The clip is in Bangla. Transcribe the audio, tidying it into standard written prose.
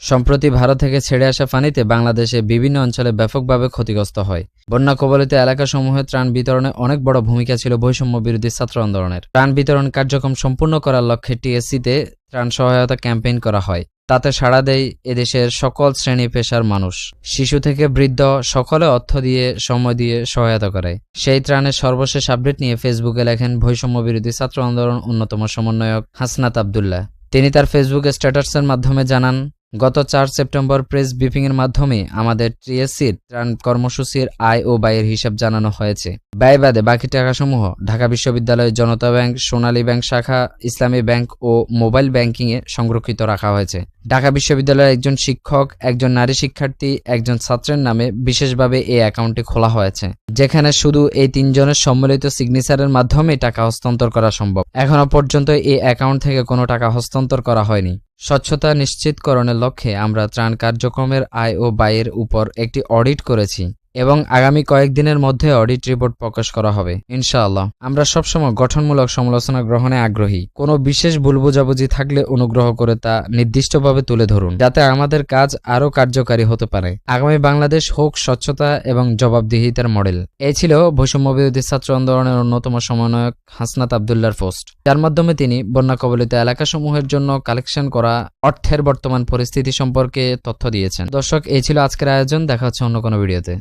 সম্প্রতি ভারত থেকে ছেড়ে আসা পানিতে বাংলাদেশে বিভিন্ন অঞ্চলে ব্যাপকভাবে ক্ষতিগ্রস্ত হয়। বন্যা কবলিত এলাকাসমূহে ত্রাণ বিতরণে অনেক বড় ভূমিকা ছিল বৈষম্য বিরোধী ছাত্র আন্দোলনের। ত্রাণ বিতরণ কার্যক্রম সম্পূর্ণ করার লক্ষ্যে টিএসসিতে ত্রাণ সহায়তা ক্যাম্পেইন করা হয়। তাতে সাড়া দেয় এদেশের সকল শ্রেণী পেশার মানুষ, শিশু থেকে বৃদ্ধ সকলে অর্থ দিয়ে সময় দিয়ে সহায়তা করে। সেই ত্রাণের সর্বশেষ আপডেট নিয়ে ফেসবুকে লেখেন বৈষম্য বিরোধী ছাত্র আন্দোলন অন্যতম সমন্বয়ক হাসনাত আবদুল্লাহ। তিনি তার ফেসবুক স্ট্যাটাসের মাধ্যমে জানান, গত 4 সেপ্টেম্বর প্রেস ব্রিফিংয়ের মাধ্যমে আমাদের টিএসসির ত্রাণ কর্মসূচির আয় ও ব্যয়ের হিসাব জানানো হয়েছে। ব্যয় বাদে বাকি টাকাসমূহ ঢাকা বিশ্ববিদ্যালয়ের জনতা ব্যাংক, সোনালী ব্যাংক শাখা, ইসলামী ব্যাংক ও মোবাইল ব্যাংকিংয়ে সংরক্ষিত রাখা হয়েছে। ঢাকা বিশ্ববিদ্যালয়ের একজন শিক্ষক, একজন নারী শিক্ষার্থী, একজন ছাত্রের নামে বিশেষভাবে এই অ্যাকাউন্টটি খোলা হয়েছে, যেখানে শুধু এই 3 জনের সম্মিলিত সিগনেচারের মাধ্যমে টাকা হস্তান্তর করা সম্ভব। এখনো পর্যন্ত এই অ্যাকাউন্ট থেকে কোনো টাকা হস্তান্তর করা হয়নি। স্বচ্ছতা নিশ্চিতকরণের লক্ষ্যে আমরা ত্রাণ কার্যক্রমের আয় ও ব্যয়ের উপর একটি অডিট করেছি এবং আগামী কয়েকদিনের মধ্যে অডিট রিপোর্ট প্রকাশ করা হবে ইনশাআল্লাহ। আমরা সবসময় গঠনমূলক সমালোচনা গ্রহণে আগ্রহী। কোনো বিশেষ ভুল বোঝাবুঝি থাকলে অনুগ্রহ করে তা নির্দিষ্টভাবে তুলে ধরুন, যাতে আমাদের কাজ আরও কার্যকারী হতে পারে। আগামী বাংলাদেশ হোক স্বচ্ছতা এবং জবাবদিহিতার মডেল। এই ছিল বৈষম্য বিরোধী ছাত্র আন্দোলনের অন্যতম সমন্বয়ক হাসনাত আবদুল্লাহর পোস্ট, যার মাধ্যমে তিনি বন্যা কবলিত এলাকাসমূহের জন্য কালেকশন করা অর্থের বর্তমান পরিস্থিতি সম্পর্কে তথ্য দিয়েছেন। দর্শক, এই ছিল আজকের আয়োজন। দেখা হচ্ছে অন্য কোনো ভিডিওতে।